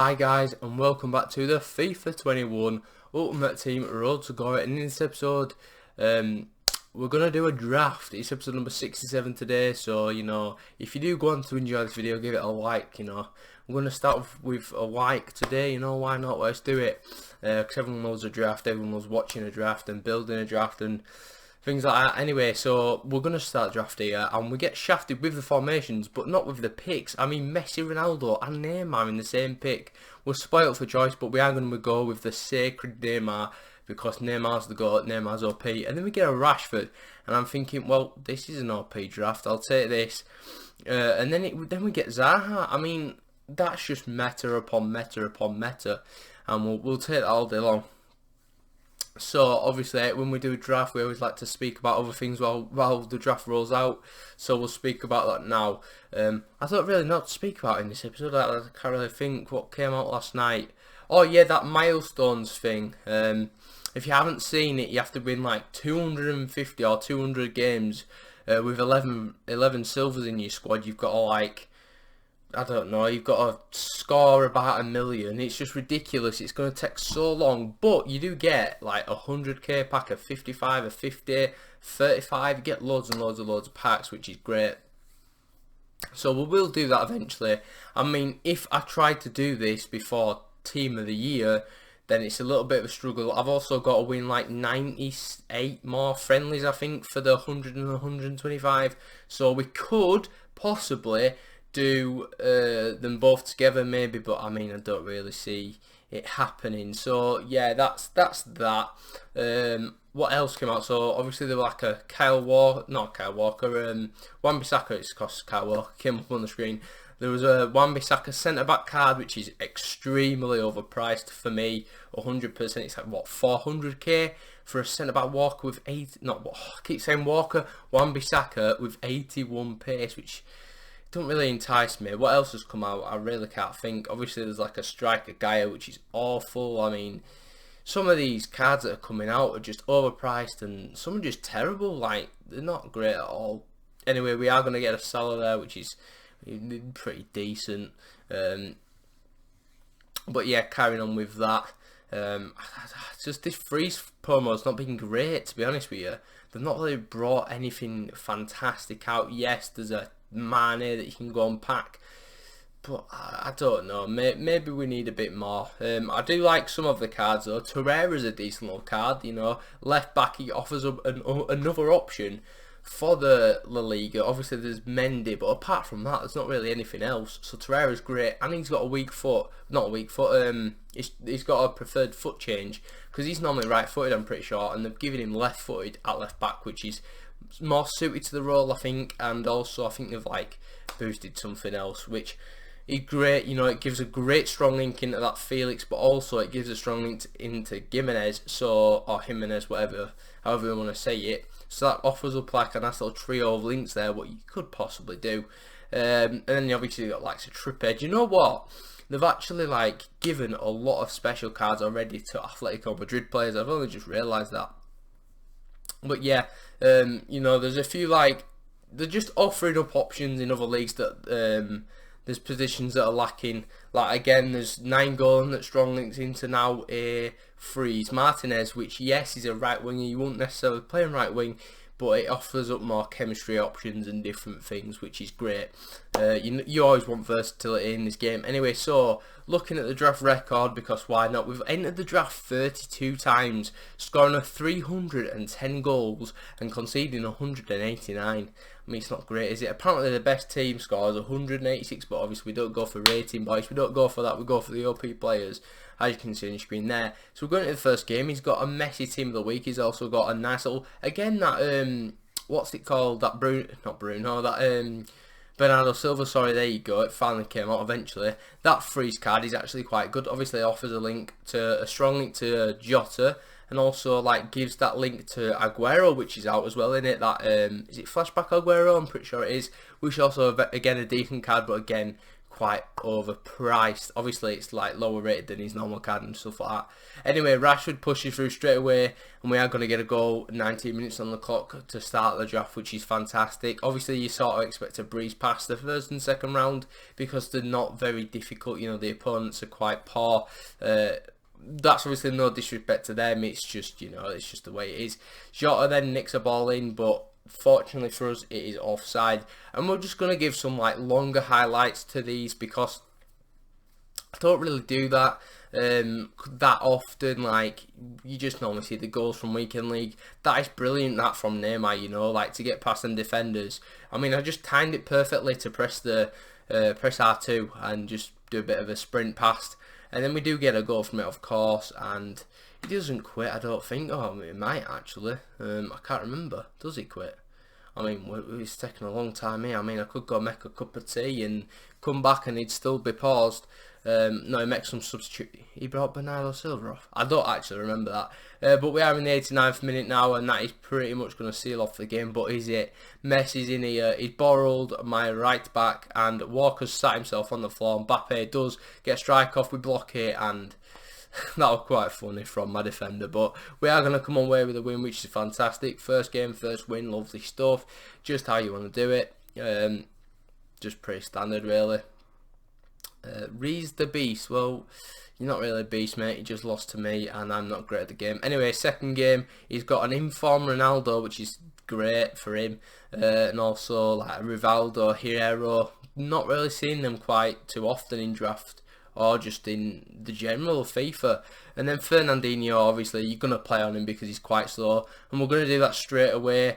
Hi guys, and welcome back to the FIFA 21 Ultimate Team Road to Glory. And in this episode, we're gonna do a draft. It's episode number 67 today, so if you do go on to enjoy this video, give it a like. I'm gonna start with a like today. Why not? Let's do it. Because everyone loves a draft, everyone loves watching a draft and building a draft and things like that. Anyway, so we're going to start draft here, and we get shafted with the formations, but not with the picks. I mean, Messi, Ronaldo and Neymar in the same pick. We're spoiled for choice, but we are going to go with the sacred Neymar, because Neymar's the GOAT, Neymar's OP. And then we get a Rashford, and I'm thinking, well, this is an OP draft, I'll take this. And then we get Zaha. I mean, that's just meta upon meta upon meta, and we'll take that all day long. So obviously when we do a draft, we always like to speak about other things while the draft rolls out, so we'll speak about that now. I don't really know what to speak about in this episode. I can't really think what came out last night. Oh yeah, that milestones thing. If you haven't seen it, you have to win like 250 or 200 games with 11 silvers in your squad. You've got to I don't know, you've got to score about 1 million. It's just ridiculous. It's going to take so long, but you do get like a 100k pack, a 55, a 50, 35. You get loads and loads of packs, which is great. So we will do that eventually. I mean, if I tried to do this before Team of the Year, then it's a little bit of a struggle. I've also got to win like 98 more friendlies, I think, for the 100 and 125. So we could possibly do them both together maybe, but I mean, I don't really see it happening. So yeah, that's that. What else came out? So obviously there was like a Wan-Bissaka, it's cost Kyle Walker, came up on the screen. There was a Wan-Bissaka centre back card, which is extremely overpriced for me. 100%, it's like what, 400k for a centre back Walker with I keep saying Walker, Wan-Bissaka with 81 pace, which don't really entice me. What else has come out? I really can't think. Obviously there's like a striker Gaia, which is awful. I mean, some of these cards that are coming out are just overpriced, and some are just terrible. Like, they're not great at all. Anyway, we are going to get a Salah there, which is pretty decent. But yeah, carrying on with that. Just this freeze promo's not been great, to be honest with you. They've not really brought anything fantastic out. Yes, there's a Mane that you can go and pack, but I don't know, maybe we need a bit more. I do like some of the cards though. Torreira's a decent little card, left back. He offers up another option for the La Liga. Obviously there's Mendy, but apart from that there's not really anything else. So Torreira's great, and he's got a weak foot, not a weak foot, he's got a preferred foot change, because he's normally right footed, I'm pretty sure, and they've given him left footed at left back, which is more suited to the role, I think. And also I think they've like boosted something else, which is great. It gives a great strong link into that Felix, but also it gives a strong link into Gimenez, or Jimenez, however you want to say it. So that offers up like a nice little trio of links there, what you could possibly do. And then you obviously got like a trip edge. You know what? They've actually like given a lot of special cards already to Atletico Madrid players. I've only just realised that. But yeah, there's a few they're just offering up options in other leagues that there's positions that are lacking. Like again, there's 9 that strong links into now a Freeze Martinez, which yes is a right winger. You won't necessarily play him right wing, but it offers up more chemistry options and different things, which is great. You always want versatility in this game. Anyway, so looking at the draft record, because why not? We've entered the draft 32 times, scoring 310 goals and conceding 189. I mean, it's not great, is it? Apparently the best team scores 186, but obviously we don't go for rating, boys. We don't go for that. We go for the OP players, as you can see on your screen there. So we're going to the first game. He's got a Messi team of the week. He's also got a nice little, again, that what's it called? That Bernardo Silva, sorry, there you go, it finally came out eventually. That freeze card is actually quite good. Obviously it offers a strong link to Jota, and also like gives that link to Aguero, which is out as well in it. That is it Flashback Aguero? I'm pretty sure it is. Which also again a decent card, but again quite overpriced. Obviously it's like lower rated than his normal card and stuff like that. Anyway, Rashford pushes through straight away, and we are going to get a goal 19 minutes on the clock to start the draft, which is fantastic. Obviously you sort of expect to breeze past the first and second round because they're not very difficult, you know, the opponents are quite poor. That's obviously no disrespect to them, it's just, you know, it's just the way it is. Jota then nicks a ball in, but fortunately for us it is offside, and we're just going to give some like longer highlights to these because I don't really do that often. Like, you just normally see the goals from weekend league. That is brilliant, that from Neymar, you know, like to get past them defenders. I mean, I just timed it perfectly to press the press R2 and just do a bit of a sprint past, and then we do get a goal from it, of course, and he doesn't quit, I don't think. Oh, he might actually. I can't remember. Does he quit? I mean, it's taking a long time here. I mean, I could go make a cup of tea and come back and he'd still be paused. No, he makes some substitute. He brought Bernardo Silva off. I don't actually remember that. But we are in the 89th minute now, and that is pretty much going to seal off the game. But is it? Messi's in here. He's borrowed my right back, and Walker's sat himself on the floor. Mbappe does get a strike off. We block it, and that was quite funny from my defender. But we are going to come away with a win, which is fantastic. First game, first win, lovely stuff. Just how you want to do it. Just pretty standard, really. Reese the Beast. Well, you're not really a beast, mate. You just lost to me, and I'm not great at the game. Anyway, second game, he's got an informed Ronaldo, which is great for him, and also like Rivaldo, Hierro. Not really seeing them quite too often in draft or just in the general FIFA. And then Fernandinho, obviously you're going to play on him because he's quite slow, and we're going to do that straight away.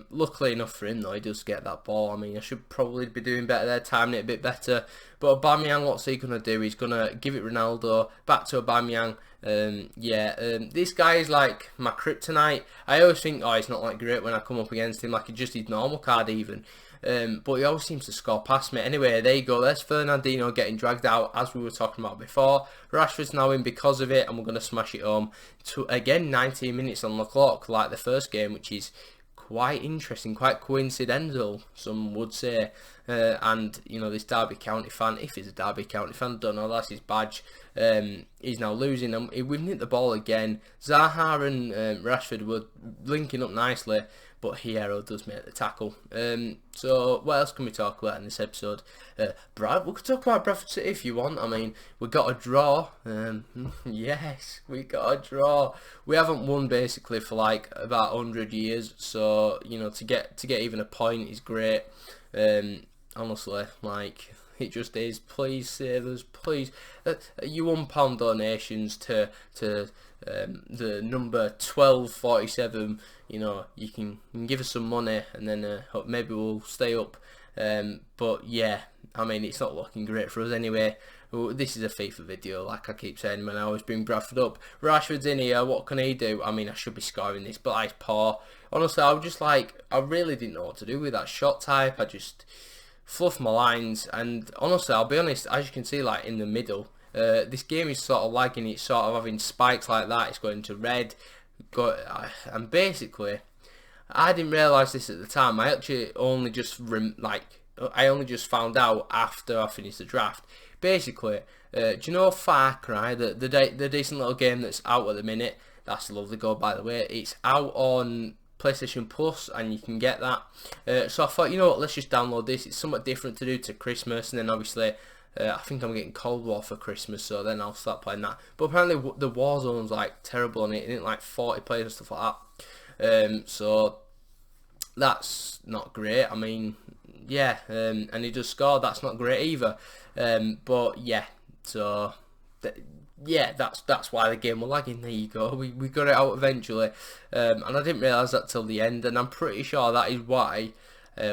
Luckily enough for him though, he does get that ball. I mean, I should probably be doing better there, timing it a bit better. But Aubameyang, what's he going to do? He's going to give it Ronaldo, back to Aubameyang. This guy is like my kryptonite. I always think, oh, he's not like great when I come up against him, like just his normal card even. But he always seems to score past me. Anyway, there you go. There's Fernandinho getting dragged out, as we were talking about before. Rashford's now in because of it, and we're going to smash it home. Again, 19 minutes on the clock, like the first game, which is quite interesting, quite coincidental, some would say. And, you know, this Derby County fan, if he's a Derby County fan, don't know, that's his badge. He's now losing them. We've nicked the ball again. Zaha and Rashford were linking up nicely, but Hierro does make the tackle. So what else can we talk about in this episode? Brad, we could talk about Bradford City if you want. I mean, we got a draw. Yes, we got a draw. We haven't won basically for like about 100 years. So, you know, to get even a point is great. Honestly, like, it just is. Please save us, please. You £1 donations to the number 1247. You know, you can give us some money, and then maybe we'll stay up. But yeah, I mean, it's not looking great for us anyway. This is a FIFA video, like I keep saying when I always bring Bradford up. Rashford's in here, what can he do? I mean, I should be scoring this, but he's poor. Honestly, I was just like, I really didn't know what to do with that shot type. I just fluffed my lines, and honestly, I'll be honest, as you can see, like in the middle, this game is sort of lagging. It's sort of having spikes like that. It's going to red. And basically, I didn't realise this at the time. I actually only just found out after I finished the draft. Basically, do you know Far Cry, the decent little game that's out at the minute? That's a lovely goal, by the way. It's out on PlayStation Plus, and you can get that. So I thought, you know what, let's just download this. It's somewhat different to do to Christmas, and then obviously I think I'm getting Cold War for Christmas, so then I'll start playing that. But apparently the Warzone's like terrible on it, and like 40 players and stuff like that. So that's not great. I mean, yeah, and he does score. That's not great either. But yeah, so yeah, that's why the game was lagging. There you go. We got it out eventually, and I didn't realise that till the end, and I'm pretty sure that is why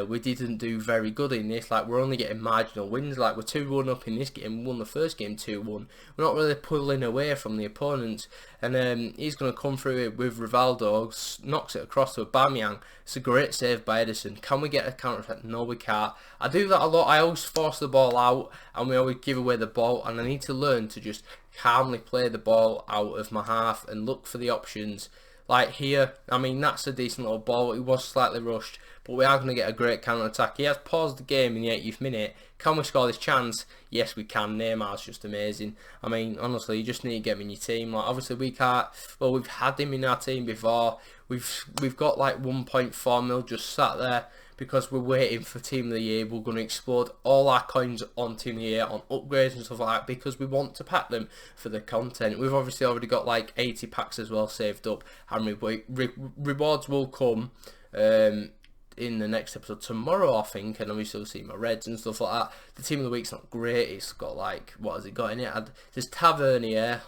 we didn't do very good in this. Like, we're only getting marginal wins. Like, we're 2-1 up in this game. We won the first game 2-1. We're not really pulling away from the opponents. And he's going to come through it with Rivaldo, knocks it across to Aubameyang. It's a great save by Edison. Can we get a counter attack? No, we can't. I do that a lot. I always force the ball out, and we always give away the ball. And I need to learn to just calmly play the ball out of my half and look for the options. Like here, I mean, that's a decent little ball. It was slightly rushed, but we are going to get a great counter-attack. He has paused the game in the 80th minute. Can we score this chance? Yes, we can. Neymar's just amazing. I mean, honestly, you just need to get him in your team. Like, obviously, we can't. Well, we've had him in our team before. We've got like 1.4 mil just sat there because we're waiting for Team of the Year. We're going to explode all our coins on Team of the Year, on upgrades and stuff like that, because we want to pack them for the content. We've obviously already got like 80 packs as well saved up, and rewards will come in the next episode tomorrow, I think, and obviously we'll see my reds and stuff like that. The team of the week's not great. It's got like, what has it got in it? There's Tavernier.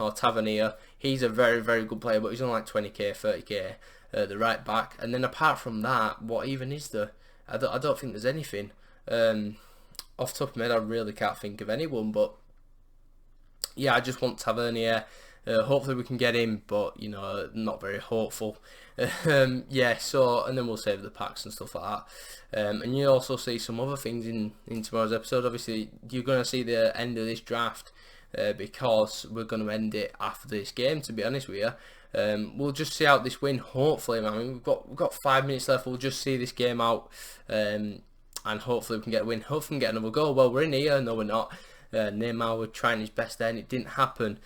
He's a very, very good player, but he's on like 20k, 30k, the right back. And then apart from that, what even is there? I don't think there's anything. Off the top of my head, I really can't think of anyone, but yeah, I just want Tavernier. Hopefully we can get him, but you know, not very hopeful. Yeah, so, and then we'll save the packs and stuff like that. And you'll also see some other things in tomorrow's episode. Obviously, you're going to see the end of this draft because we're going to end it after this game, to be honest with you. We'll just see out this win, hopefully, man. I mean, we've got 5 minutes left. We'll just see this game out, and hopefully we can get a win. Hopefully we can get another goal. Well, we're in here. No, we're not. Neymar was trying his best there, and it didn't happen.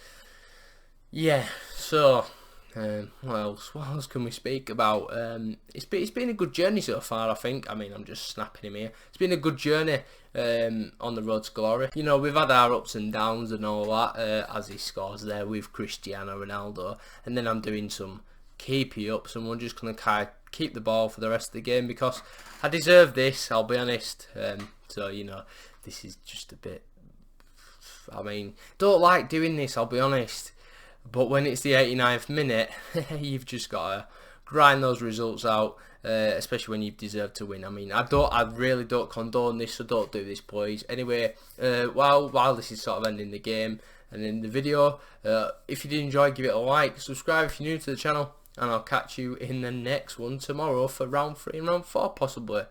Yeah, so what else can we speak about? It's been a good journey so far, I think. I mean, I'm just snapping him here. It's been a good journey on the road to glory. You know, we've had our ups and downs and all that, as he scores there with Cristiano Ronaldo, and then I'm doing some keepy ups, and we're just going to keep the ball for the rest of the game because I deserve this, I'll be honest. So, you know, this is just a bit, I mean, don't like doing this, I'll be honest. But when it's the 89th minute, you've just got to grind those results out, especially when you've deserved to win. I mean, I really don't condone this, so don't do this, boys. Anyway, while this is sort of ending the game and in the video, if you did enjoy, give it a like, subscribe if you're new to the channel, and I'll catch you in the next one tomorrow for round 3 and round 4 possibly.